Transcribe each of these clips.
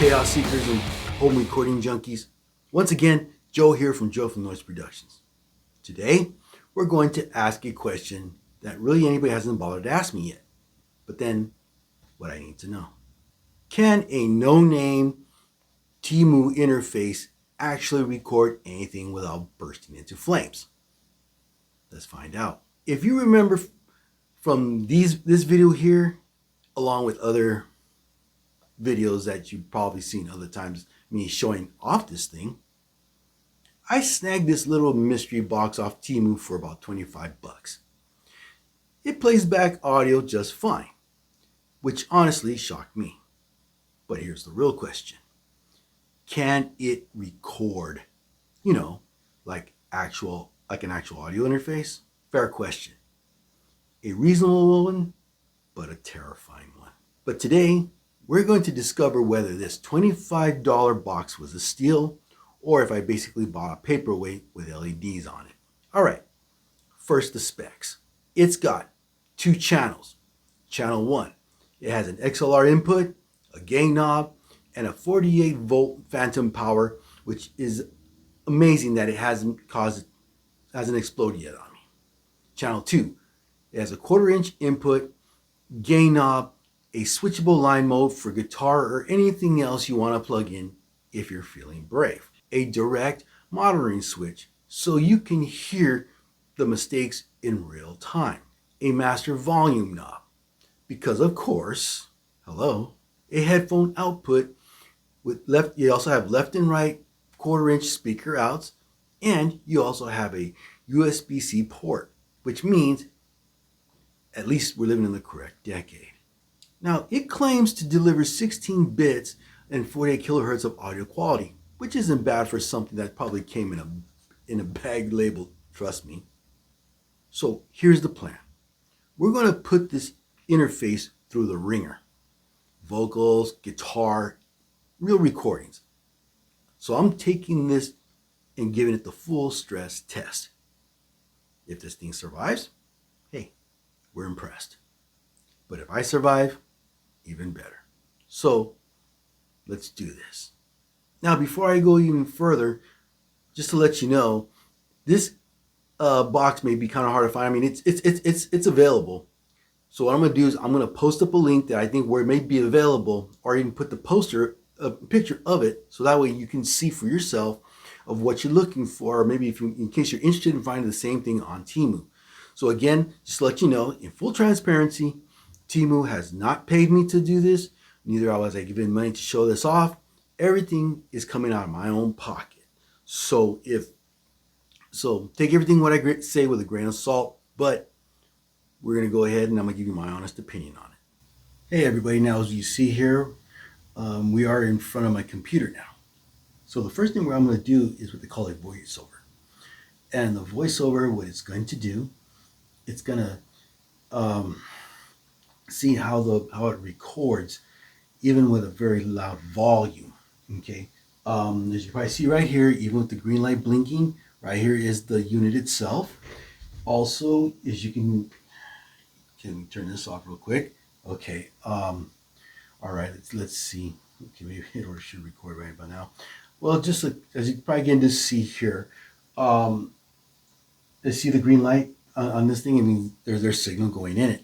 chaos seekers and home recording junkies. Once again, Joe here from Joe from Noise Productions. Today, we're going to ask a question that really anybody hasn't bothered to ask me yet. But then, what I need to know. Can a no-name Temu interface actually record anything without bursting into flames? Let's find out. If you remember from this video here, along with other videos that you've probably seen other times, me showing off this thing, I snagged this little mystery box off Temu for about 25 bucks. It plays back audio just fine, which honestly shocked me. But here's the real question. Can it record, like an actual audio interface? Fair question. A reasonable one, but a terrifying one. But today, we're going to discover whether this $25 box was a steal or if I basically bought a paperweight with LEDs on it. All right, first the specs. It's got 2 channels. Channel 1, it has an XLR input, a gain knob, and a 48 volt phantom power, which is amazing that it hasn't exploded yet on me. Channel 2, it has a 1/4 inch input, gain knob, a switchable line mode for guitar or anything else you want to plug in if you're feeling brave. A direct monitoring switch so you can hear the mistakes in real time. A master volume knob because of course, a headphone output with left. You also have left and right 1/4 inch speaker outs, and you also have a USB-C port, which means at least we're living in the correct decade. Now, it claims to deliver 16 bits and 48 kilohertz of audio quality, which isn't bad for something that probably came in a bag labeled, trust me. So here's the plan. We're going to put this interface through the ringer. Vocals, guitar, real recordings. So I'm taking this and giving it the full stress test. If this thing survives, hey, we're impressed. But if I survive, even better. So let's do this. Now, before I go even further, just to let you know, this box may be kind of hard to find. I mean, it's available. So what I'm going to do is I'm going to post up a link that I think where it may be available, or even put a picture of it, so that way you can see for yourself of what you're looking for, or maybe in case you're interested in finding the same thing on Temu. So again, just to let you know, in full transparency, Temu has not paid me to do this. Neither was I given money to show this off. Everything is coming out of my own pocket. So take everything what I say with a grain of salt, but we're going to go ahead and I'm going to give you my honest opinion on it. Hey everybody, now as you see here, we are in front of my computer now. So the first thing I'm going to do is what they call a voiceover. And the voiceover, what it's going to do, it's going to see how it records even with a very loud volume. Okay, as you probably see right here, even with the green light blinking, right here is the unit itself. Also, as you can turn this off real quick. Okay, all right, let's see. Okay, maybe it should record right by now. Well, just as you probably begin to see here, see the green light on this thing. I mean, there's signal going in it.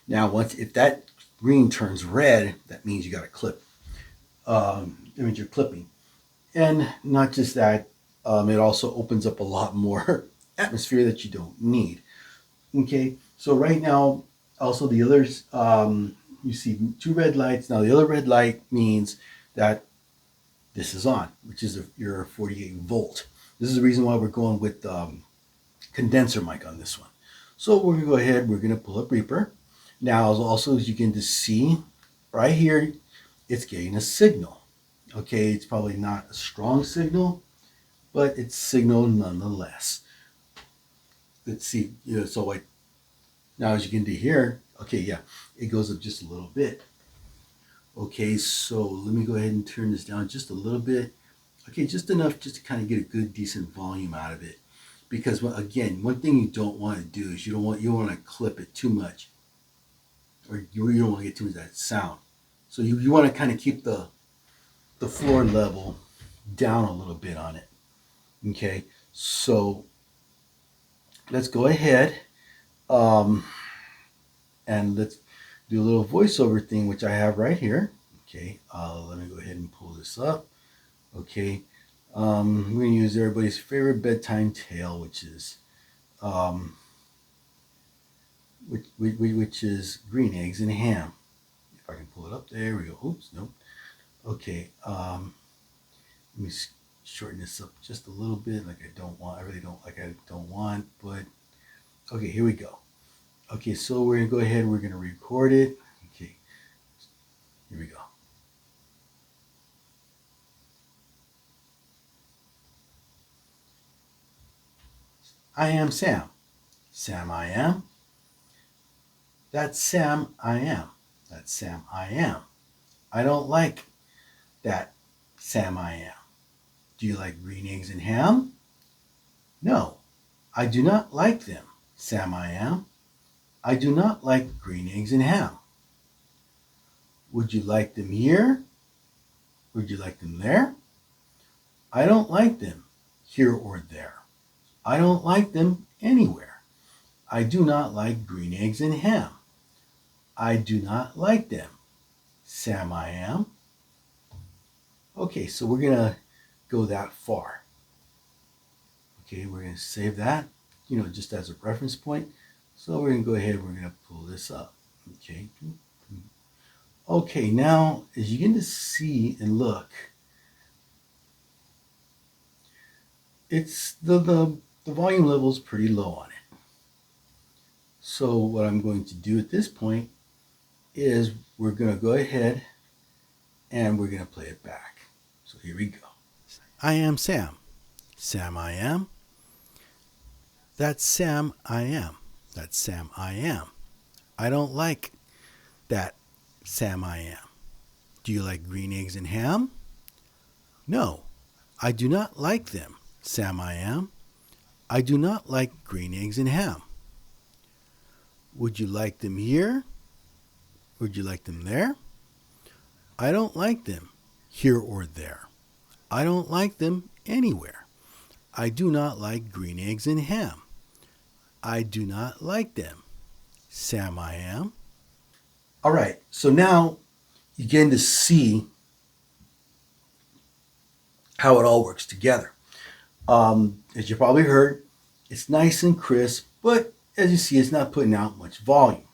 Now, if that green turns red, that means you got to clip. That means you're clipping. And not just that, it also opens up a lot more atmosphere that you don't need. Okay, so right now, also the others, you see 2 red lights. Now the other red light means that this is on, which is your 48 volt. This is the reason why we're going with condenser mic on this one. So we're gonna go ahead, we're gonna pull up Reaper. Now also, as you can just see right here, it's getting a signal. Okay, it's probably not a strong signal, but it's signal nonetheless. Let's see, so like now as you can do here, okay, yeah, it goes up just a little bit. Okay, so let me go ahead and turn this down just a little bit. Okay, just enough just to kind of get a good decent volume out of it. Because again, one thing you don't want to do is you don't want to clip it too much, or you don't want to get too much of that sound. So you want to kind of keep the the floor level down a little bit on it. Okay, so let's go ahead and let's do a little voiceover thing, which I have right here. Okay, let me go ahead and pull this up. Okay, we're going to use everybody's favorite bedtime tale, which is which is green eggs and ham. If I can pull it up, there we go. Oops, nope. Okay, let me shorten this up just a little bit. Like I don't want, but okay, here we go. Okay, so we're gonna go ahead. We're gonna record it. Okay, here we go. I am Sam. Sam, I am. That's Sam, I am. That's Sam, I am. I don't like that, Sam, I am. Do you like green eggs and ham? No, I do not like them, Sam, I am. I do not like green eggs and ham. Would you like them here? Would you like them there? I don't like them here or there. I don't like them anywhere. I do not like green eggs and ham. I do not like them, Sam, I am. Okay, so we're going to go that far. Okay, we're going to save that, just as a reference point. So we're going to go ahead, we're going to pull this up. Okay. Okay, now as you begin to see and look, it's the volume level is pretty low on it. So what I'm going to do at this point is we're going to go ahead and we're going to play it back. So here we go. I am Sam. Sam, I am. That's Sam, I am. That's Sam, I am. I don't like that, Sam, I am. Do you like green eggs and ham? No, I do not like them, Sam, I am. I do not like green eggs and ham. Would you like them here? Would you like them there? I don't like them here or there. I don't like them anywhere. I do not like green eggs and ham. I do not like them, Sam, I am. All right, so now you begin to see how it all works together. As you probably heard, it's nice and crisp, but as you see, it's not putting out much volume.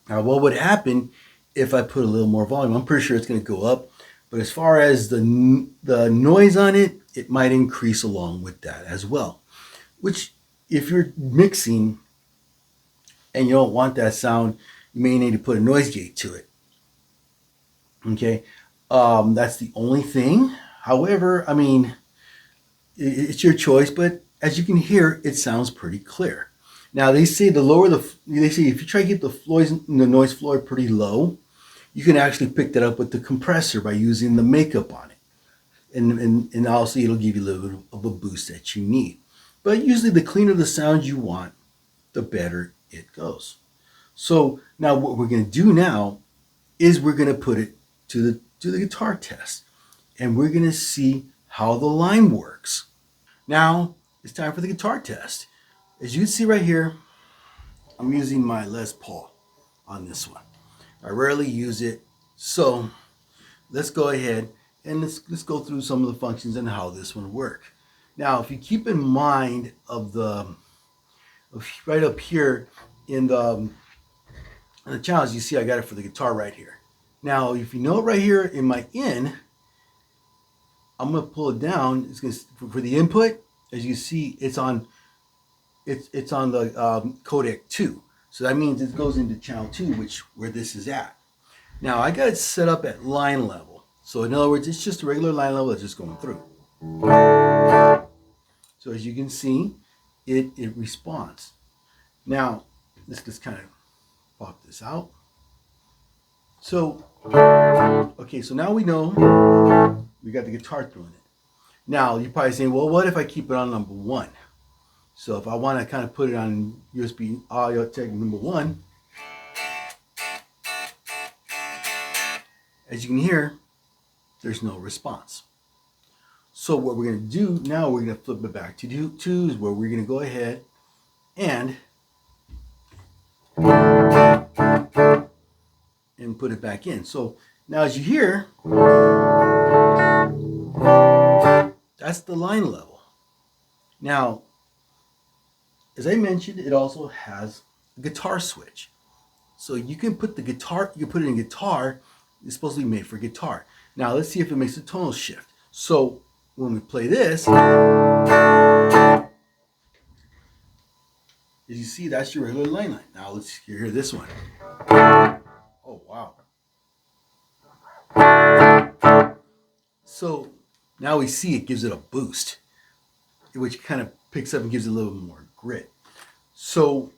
Now, what would happen if I put a little more volume? I'm pretty sure it's going to go up, but as far as the noise on it, it might increase along with that as well. Which, if you're mixing and you don't want that sound, you may need to put a noise gate to it. Okay, that's the only thing. However, I mean, it's your choice, but as you can hear, it sounds pretty clear. Now they say they say if you try to get the noise floor pretty low, you can actually pick that up with the compressor by using the makeup on it, and also it'll give you a little bit of a boost that you need. But usually, the cleaner the sound you want, the better it goes. So now what we're going to do now is we're going to put it to the guitar test, and we're going to see how the line works. Now it's time for the guitar test. As you can see right here, I'm using my Les Paul on this one. I rarely use it, so let's go ahead and let's go through some of the functions and how this one works. Now, if you keep in mind right up here in the channels, you see I got it for the guitar right here. Now, if you know right here in my in, I'm going to pull it down. It's going to, for the input, as you see, it's on the codec 2. So that means it goes into channel 2, where this is at. Now, I got it set up at line level. So in other words, it's just a regular line level that's just going through. So as you can see, it responds. Now, let's just kind of pop this out. So, okay, so now we know we got the guitar through in it. Now, you're probably saying, well, what if I keep it on number 1? So if I want to kind of put it on USB audio tech number 1, as you can hear, there's no response. So what we're going to do now, we're going to flip it back to 2 is where we're going to go ahead and put it back in. So now as you hear, that's the line level. Now, as I mentioned, it also has a guitar switch. So you can put the guitar, you can put it in guitar. It's supposed to be made for guitar. Now let's see if it makes a tonal shift. So when we play this, as you see, that's your regular line. Now let's hear this one. Oh, wow. So now we see it gives it a boost, which kind of picks up and gives it a little more grit. So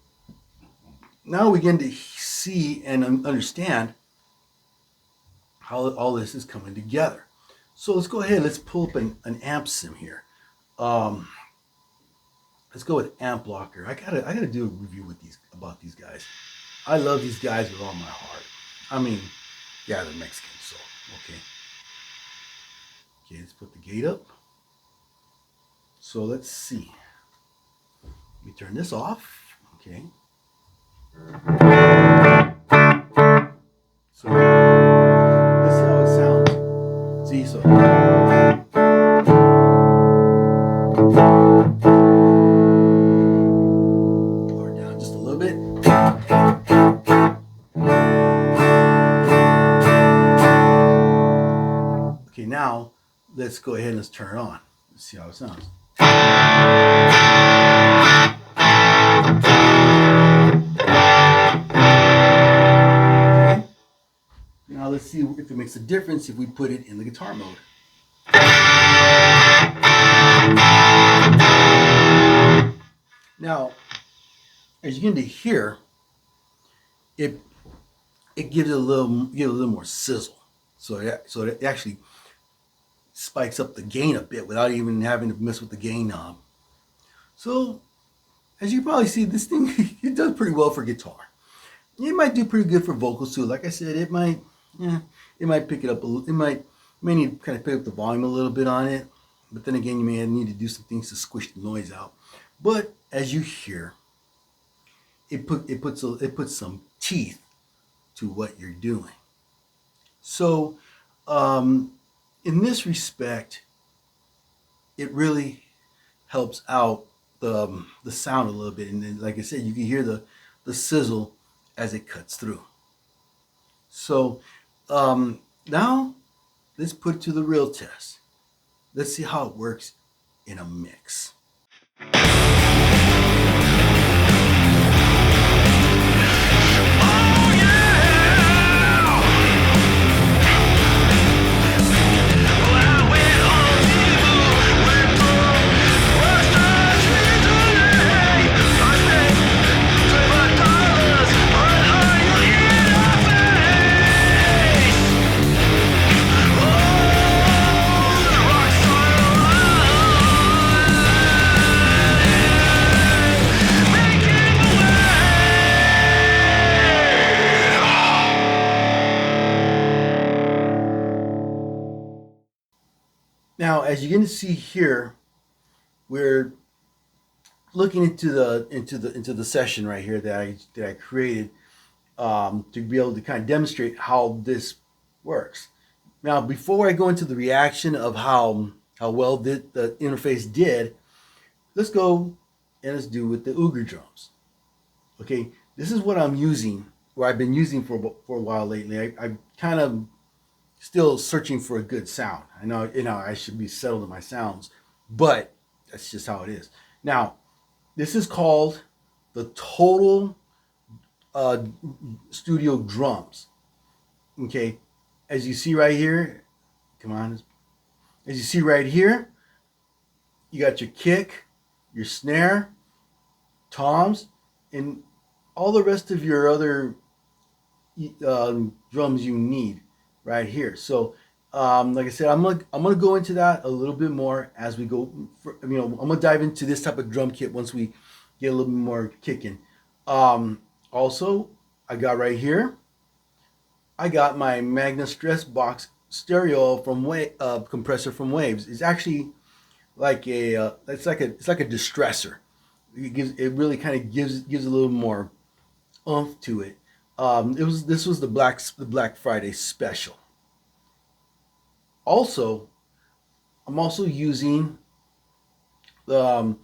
now we begin to see and understand how all this is coming together. So let's go ahead, let's pull up an amp sim here. Let's go with Amp Blocker. I gotta do a review with about these guys. I love these guys with all my heart. I mean, yeah, they're Mexican, so okay. Okay, let's put the gate up. So let's see. Let me turn this off. Okay. So let's see how it sounds. See, so lower down just a little bit. Okay, now let's go ahead and let's turn it on. Let's see how it sounds. Okay. Now let's see if it makes a difference if we put it in the guitar mode. Now, as you begin to hear, it gives it a little more sizzle. So it actually spikes up the gain a bit without even having to mess with the gain knob. So, as you probably see, this thing it does pretty well for guitar. It might do pretty good for vocals too. Like I said, it might pick it up a little. May need to kind of pick up the volume a little bit on it. But then again, you may need to do some things to squish the noise out. But as you hear, it puts some teeth to what you're doing. So, in this respect, it really helps out the sound a little bit. And then, like I said, you can hear the sizzle as it cuts through. So now let's put it to the real test. Let's see how it works in a mix. Now, as you're going to see here, we're looking into the session right here that I created to be able to kind of demonstrate how this works. Now, before I go into the reaction of how well the interface did, let's go and let's do with the Ugritrones. Okay, this is what I'm using, or I've been using for a while lately. I'm kind of still searching for a good sound. I know, I should be settled in my sounds, but that's just how it is. Now, this is called the Total Studio Drums. Okay, as you see right here, come on. As you see right here, you got your kick, your snare, toms, and all the rest of your other drums you need right here. So like I said, I'm gonna go into that a little bit more as we go. I'm gonna dive into this type of drum kit once we get a little bit more kicking. Also, I got right here, I got my Magna StressBox stereo from compressor from Waves. It's actually like it's like a distressor. It really kind of gives a little more oomph to it. This was the Black Friday special. Also, I'm also using um,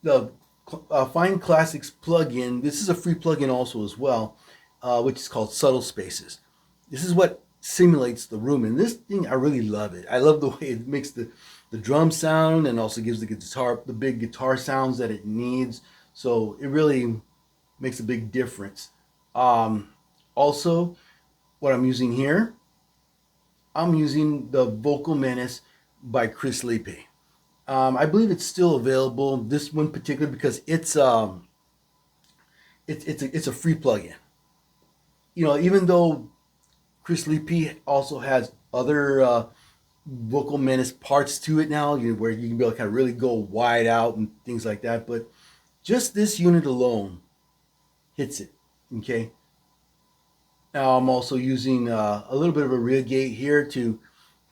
the Fine Classics plugin. This is a free plugin also as well, which is called Subtle Spaces. This is what simulates the room, and this thing I really love it. I love the way it makes the drum sound and also gives the big guitar sounds that it needs. So it really makes a big difference. Also, what I'm using here, I'm using the Vocal Menace by Chris Liepe. I believe it's still available. This one particular because it's a free plugin. You know, even though Chris Liepe also has other Vocal Menace parts to it now, where you can be able to kind of really go wide out and things like that. But just this unit alone hits it. Okay. Now I'm also using a little bit of a rear gate here to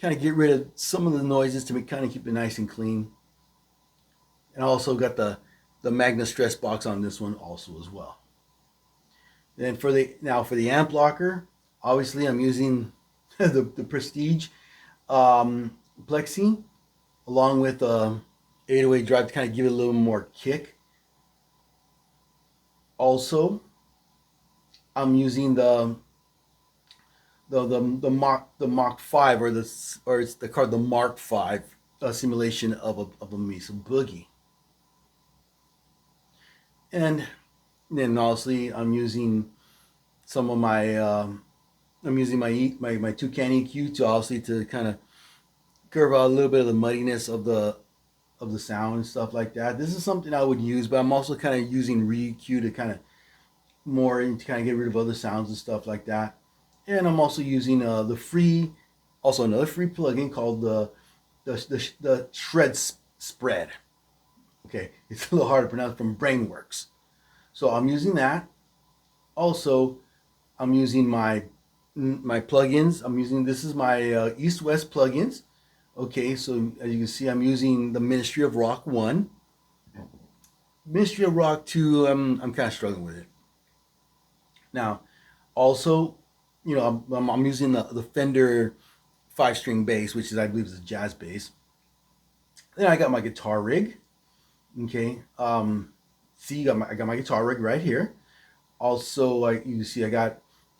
kind of get rid of some of the noises to kind of keep it nice and clean. And I also got the Magna StressBox on this one also as well. Then for the amp blocker, obviously I'm using the Prestige Plexi along with 808 drive to kind of give it a little more kick. Also, I'm using the Mach 5 or it's called the Mark 5 simulation of a Mesa Boogie. And then obviously I'm using some of my I'm using my Tukan EQ to kind of curve out a little bit of the muddiness of the sound and stuff like that. This is something I would use, but I'm also kind of using re-EQ to kind of get rid of other sounds and stuff like that. And I'm also using another free plugin called the ShredSpread. Okay, it's a little hard to pronounce, from Brainworx. So I'm using that. Also, I'm using my plugins. This is my EastWest plugins. Okay, so as you can see, I'm using the Ministry of Rock 1. Ministry of Rock 2, I'm kind of struggling with it. Now, also, I'm using the Fender 5-string bass, which I believe is a jazz bass. Then I got my guitar rig. Okay, see, I got my guitar rig right here. Also, like you can see, I got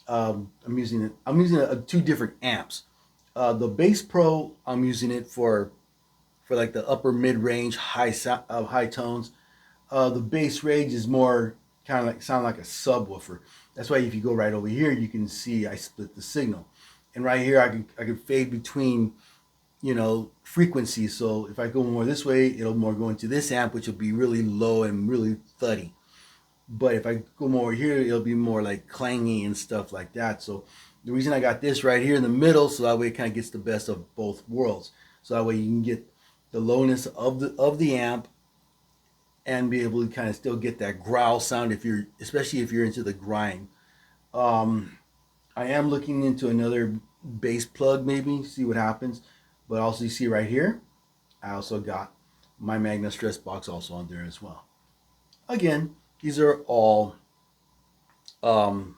I'm using two different amps. The Bass Pro, I'm using it for like the upper mid range high tones. The Bass Rage is more kind of sound like a subwoofer. That's why if you go right over here, you can see I split the signal, and right here I can fade between frequencies. So if I go more this way, it'll more go into this amp, which will be really low and really thuddy. But if I go more here, it'll be more like clangy and stuff like that. So the reason I got this right here in the middle, so that way it kind of gets the best of both worlds. So that way you can get the lowness of the amp and be able to kind of still get that growl sound especially if you're into the grind. I am looking into another bass plug, maybe see what happens. But also you see right here, I also got my Magna StressBox also on there as well. Again, those are all free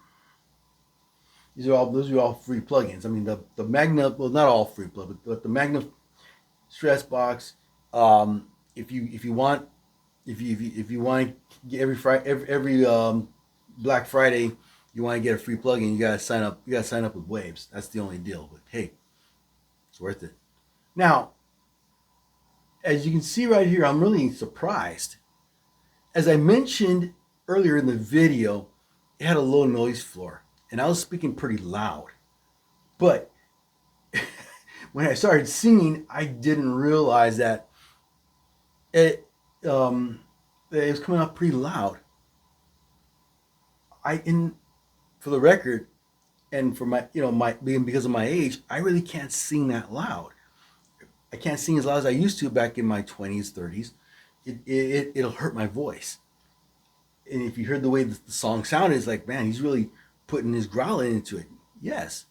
plugins. I mean the Magna, well, not all free plugins, but the Magna StressBox. If you want to get every Black Friday, you want to get a free plugin, you gotta sign up. You gotta sign up with Waves. That's the only deal. But hey, it's worth it. Now, as you can see right here, I'm really surprised. As I mentioned earlier in the video, it had a low noise floor, and I was speaking pretty loud. But when I started singing, I didn't realize that it was coming out pretty loud. For the record, and for my because of my age, I really can't sing that loud. I can't sing as loud as I used to back in my 20s, 30s. It'll hurt my voice. And if you heard the way the song sounded, it's like, man, he's really putting his growl into it. Yes,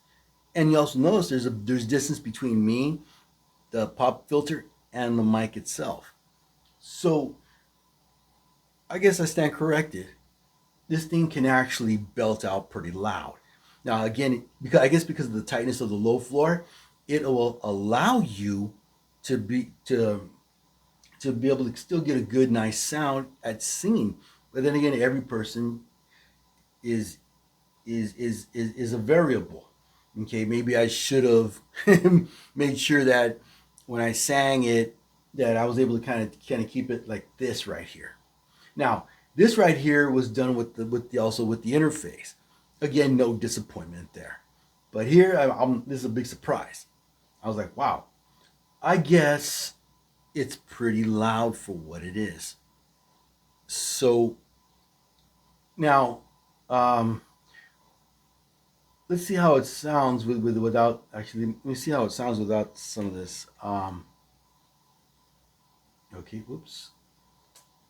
And you also notice there's distance between me, the pop filter, and the mic itself. So I guess I stand corrected. This thing can actually belt out pretty loud. Now again, because of the tightness of the low floor, it will allow you to be able to still get a good, nice sound at singing. But then again, every person is a variable. Okay, maybe I should have made sure that when I sang it, that I was able to kind of keep it like this right here. Now, this right here was done with the interface. Again, no disappointment there. But here, this is a big surprise. I was like, wow, I guess it's pretty loud for what it is. So now, let's see how it sounds without, actually, let me see how it sounds without some of this. Okay, whoops.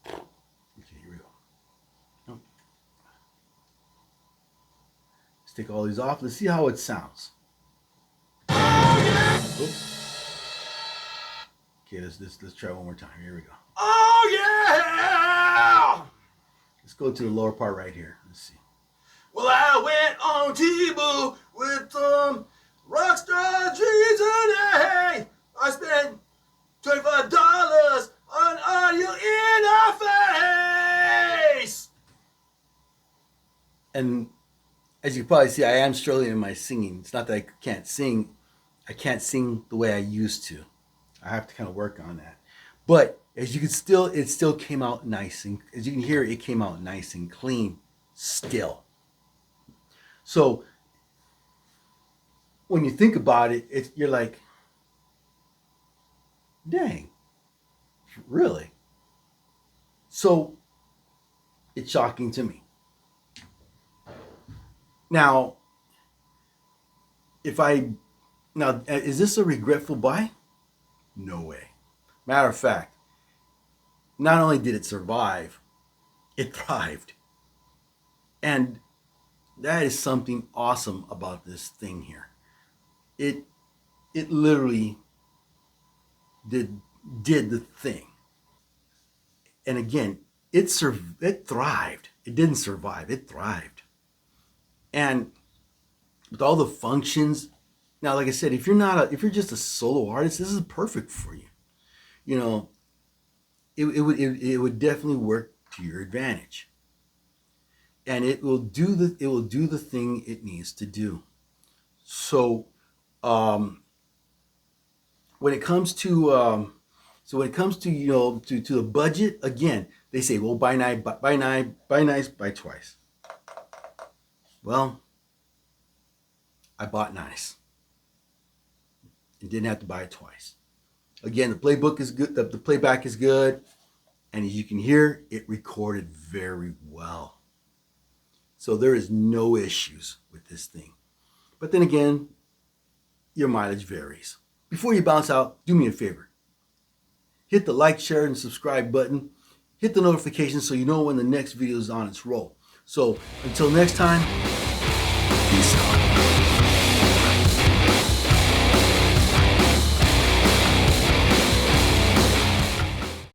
Okay, here we go. Nope. Let's take all these off. Let's see how it sounds. Oops. Okay, let's try one more time. Here we go. Oh yeah! Let's go to the lower part right here. Let's see. Well, I went on Temu with some rockstar trees today. I spent $25 on audio interface. And as you can probably see, I am struggling in my singing. It's not that I can't sing. I can't sing the way I used to. I have to kind of work on that. But as you can it still came out nice. And as you can hear, it came out nice and clean still. So when you think about it, you're like, dang, really? So it's shocking to me. Now, is this a regretful buy? No way. Matter of fact, not only did it survive, it thrived. And that is something awesome about this thing here. It literally did the thing. And again, it thrived. It didn't survive, it thrived. And with all the functions, now like I said, if you're just a solo artist, this is perfect for you. You know, it would definitely work to your advantage. And it will do the thing it needs to do. So when it comes to the budget, again, they say, well, buy nice, buy twice. Well, I bought nice and didn't have to buy it twice. Again, the playbook is good, the playback is good, and as you can hear, it recorded very well. So there is no issues with this thing. But then again, your mileage varies. Before you bounce out, do me a favor. Hit the like, share, and subscribe button. Hit the notification so you know when the next video is on its roll. So until next time,